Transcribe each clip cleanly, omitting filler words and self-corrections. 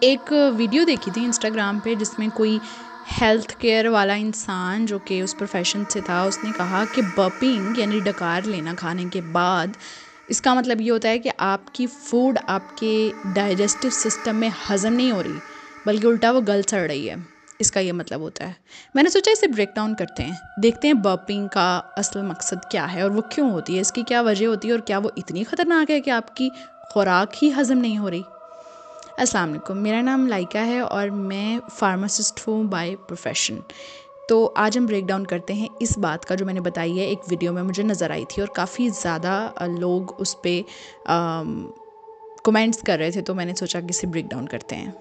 एक वीडियो देखी थी इंस्टाग्राम पे जिसमें कोई हेल्थ केयर वाला इंसान जो कि उस प्रोफेशन से था, उसने कहा कि बर्पिंग यानी डकार लेना खाने के बाद, इसका मतलब ये होता है कि आपकी फूड आपके डाइजेस्टिव सिस्टम में हज़म नहीं हो रही, बल्कि उल्टा वो गल सड़ रही है। इसका ये मतलब होता है। मैंने सोचा इसे ब्रेक डाउन करते हैं, देखते हैं बर्पिंग का असल मकसद क्या है और वो क्यों होती है, इसकी क्या वजह होती है और क्या वो इतनी ख़तरनाक है कि आपकी खुराक ही हज़म नहीं हो रही। अस्सलाम वालेकुम, मेरा नाम लाइका है और मैं फार्मासिस्ट हूँ बाय प्रोफेशन। तो आज हम ब्रेक डाउन करते हैं इस बात का जो मैंने बताई है, एक वीडियो में मुझे नज़र आई थी और काफ़ी ज़्यादा लोग उस पर कमेंट्स कर रहे थे, तो मैंने सोचा कि इसे ब्रेक डाउन करते हैं।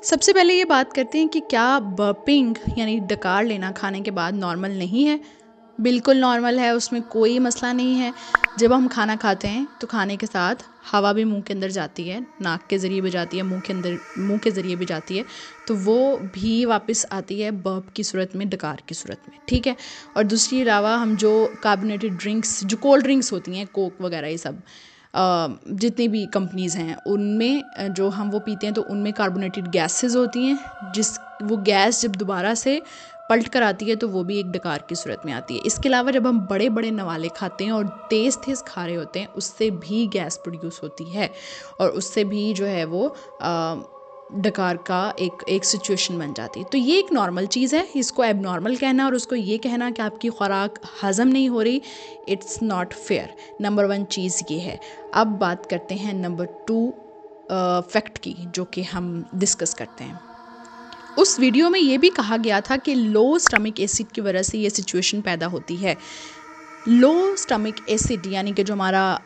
सबसे पहले ये बात करते हैं कि क्या बर्पिंग यानी डकार लेना खाने के बाद नॉर्मल नहीं है। बिल्कुल नॉर्मल है, उसमें कोई मसला नहीं है। जब हम खाना खाते हैं तो खाने के साथ हवा भी मुंह के अंदर जाती है, नाक के ज़रिए भी जाती है, मुंह के ज़रिए भी जाती है, तो वो भी वापस आती है बर्प की सूरत में, डकार की सूरत में, ठीक है। और दूसरी अलावा हम जो कार्बोनेटेड ड्रिंक्स, जो कोल्ड ड्रिंक्स होती हैं, कोक वगैरह, ये सब जितनी भी कंपनीज़ हैं उनमें जो हम वो पीते हैं तो उनमें कार्बोनेटेड गैसेस होती हैं, वो गैस जब दोबारा से पलट कर आती है तो वो भी एक डकार की सूरत में आती है। इसके अलावा जब हम बड़े बड़े नवाले खाते हैं और तेज़ तेज़ खा रहे होते हैं, उससे भी गैस प्रोड्यूस होती है और उससे भी जो है वो डकार का एक सिचुएशन बन जाती है। तो ये एक नॉर्मल चीज़ है, इसको एबनॉर्मल कहना और उसको ये कहना कि आपकी खुराक हज़म नहीं हो रही, इट्स नॉट फेयर। नंबर 1 चीज़ ये है। अब बात करते हैं नंबर 2 फैक्ट की, जो कि हम डिस्कस करते हैं। उस वीडियो में ये भी कहा गया था कि लो स्टमक एसिड की वजह से ये सिचुएशन पैदा होती है। लो स्टमक एसिड यानी कि जो हमारा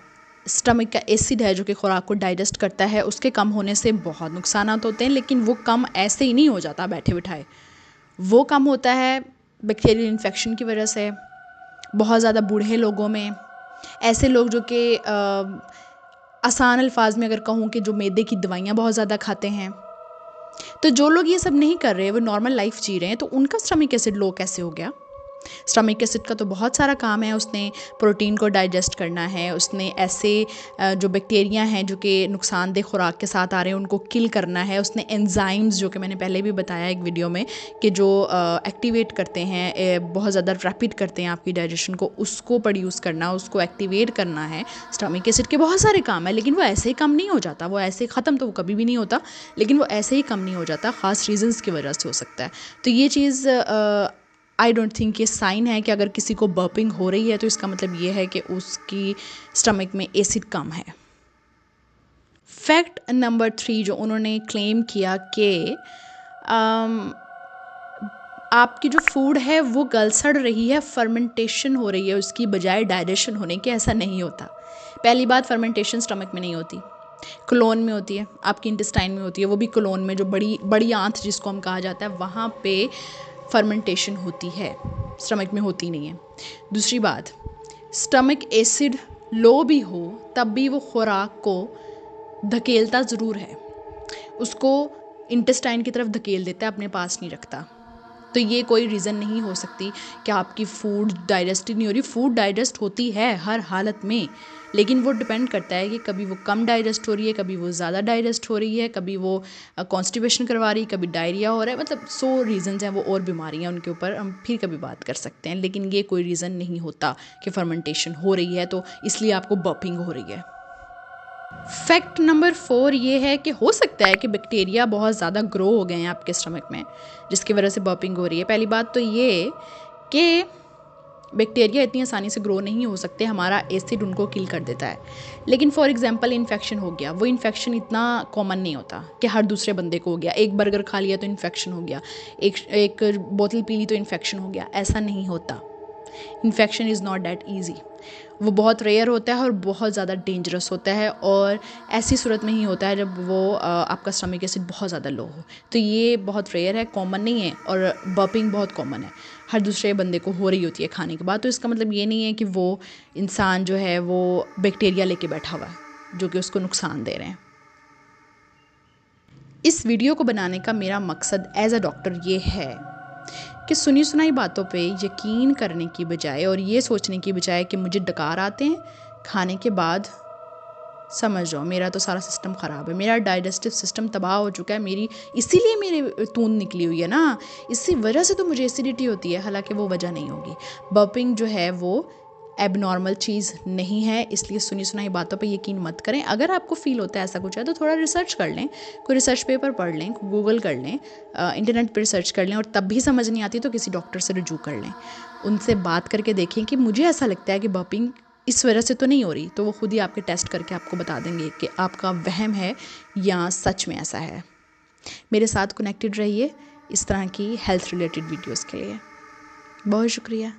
स्टमक का एसिड है जो कि खुराक को डाइजेस्ट करता है, उसके कम होने से बहुत नुकसान होते हैं, लेकिन वो कम ऐसे ही नहीं हो जाता बैठे बिठाए। वो कम होता है बैक्टीरियल इन्फेक्शन की वजह से, बहुत ज़्यादा बूढ़े लोगों में, ऐसे लोग जो कि आसान अल्फाज में अगर कहूँ कि जो मैदे की दवाइयाँ बहुत ज़्यादा खाते हैं। तो जो लोग ये सब नहीं कर रहे, वो नॉर्मल लाइफ जी रहे हैं, तो उनका स्टमक एसिड लो कैसे हो गया? स्टमक एसिड का तो बहुत सारा काम है, उसने प्रोटीन को डाइजेस्ट करना है, उसने ऐसे जो बैक्टीरिया हैं जो कि नुकसानदेह खुराक के साथ आ रहे हैं उनको किल करना है, उसने एंजाइम्स जो कि मैंने पहले भी बताया एक वीडियो में कि जो एक्टिवेट करते हैं, बहुत ज़्यादा रैपिड करते हैं आपकी डाइजेशन को, उसको प्रोड्यूस करना, उसको एक्टिवेट करना है। स्टमक एसिड के बहुत सारे काम है, लेकिन वो ऐसे ही कम नहीं हो जाता, वो ऐसे ख़त्म तो वो कभी भी नहीं होता, लेकिन वो ऐसे ही कम नहीं हो जाता, ख़ास रीजंस की वजह से हो सकता है। तो ये चीज़ आई डोंट थिंक ये साइन है कि अगर किसी को बर्पिंग हो रही है तो इसका मतलब ये है कि उसकी स्टमक में एसिड कम है। फैक्ट नंबर 3 जो उन्होंने क्लेम किया कि आपकी जो फूड है वो गल सड़ रही है, फर्मेंटेशन हो रही है उसकी बजाय डाइजेशन होने के, ऐसा नहीं होता। पहली बात, फर्मेंटेशन स्टमक में नहीं होती, कोलोन में होती है, आपकी इंटेस्टाइन में होती है, वो भी कोलोन में, जो बड़ी बड़ी आंत जिसको हम कहा जाता है, वहाँ पे फर्मेंटेशन होती है, स्टमक में होती नहीं है। दूसरी बात, स्टमक एसिड लो भी हो तब भी वो खुराक को धकेलता ज़रूर है, उसको इंटेस्टाइन की तरफ धकेल देता है, अपने पास नहीं रखता। तो ये कोई रीज़न नहीं हो सकती कि आपकी फ़ूड डाइजेस्ट नहीं हो रही। फूड डाइजेस्ट होती है हर हालत में, लेकिन वो डिपेंड करता है कि कभी वो कम डाइजेस्ट हो रही है, कभी वो ज़्यादा डाइजेस्ट हो रही है, कभी वो कॉन्स्टिपेशन करवा रही है, कभी डायरिया हो रहा है, मतलब 100 रीज़न्स हैं वो, और बीमारियाँ उनके ऊपर हम फिर कभी बात कर सकते हैं, लेकिन ये कोई रीज़न नहीं होता कि फर्मेंटेशन हो रही है तो इसलिए आपको बर्पिंग हो रही है। फैक्ट नंबर 4 ये है कि हो सकता है कि बैक्टीरिया बहुत ज़्यादा ग्रो हो गए हैं आपके स्टमक में, जिसकी वजह से बर्पिंग हो रही है। पहली बात तो ये कि बैक्टीरिया इतनी आसानी से ग्रो नहीं हो सकते, हमारा एसिड उनको किल कर देता है। लेकिन फॉर एग्जांपल इन्फेक्शन हो गया, वो इन्फेक्शन इतना कॉमन नहीं होता कि हर दूसरे बंदे को हो गया, एक बर्गर खा लिया तो इन्फेक्शन हो गया, एक बोतल पी ली तो इन्फेक्शन हो गया, ऐसा नहीं होता। Infection is not that easy, वो बहुत रेयर होता है और बहुत ज़्यादा डेंजरस होता है, और ऐसी सूरत में ही होता है जब वो आपका स्टमक एसिड बहुत ज़्यादा लो हो। तो ये बहुत रेयर है, कॉमन नहीं है, और बर्पिंग बहुत कॉमन है, हर दूसरे बंदे को हो रही होती है खाने के बाद। तो इसका मतलब ये नहीं है कि वो इंसान जो है वो बैक्टीरिया लेके बैठा हुआ है जो कि उसको नुकसान दे रहे हैं। इस वीडियो को बनाने का मेरा मकसद एज अ डॉक्टर ये है कि सुनी सुनाई बातों पे यकीन करने की बजाय और ये सोचने की बजाय कि मुझे डकार आते हैं, खाने के बाद समझ जाओ मेरा तो सारा सिस्टम ख़राब है, मेरा डाइजेस्टिव सिस्टम तबाह हो चुका है, मेरी इसीलिए मेरे तून निकली हुई है ना, इसी वजह से तो मुझे एसिडिटी होती है, हालांकि वो वजह नहीं होगी। बर्पिंग जो है वो एबनॉर्मल चीज़ नहीं है, इसलिए सुनी सुनाई बातों पे यकीन मत करें। अगर आपको फील होता है ऐसा कुछ है तो थोड़ा रिसर्च कर लें, कोई रिसर्च पेपर पढ़ लें, गूगल कर लें, इंटरनेट पर रिसर्च कर लें, और तब भी समझ नहीं आती तो किसी डॉक्टर से रुजू कर लें, उनसे बात करके देखें कि मुझे ऐसा लगता है कि बर्पिंग इस वजह से तो नहीं हो रही, तो वो खुद ही आपके टेस्ट करके आपको बता देंगे कि आपका वहम है या सच में ऐसा है। मेरे साथ कनेक्टेड रहिए इस तरह की हेल्थ रिलेटेड वीडियोस के लिए। बहुत शुक्रिया।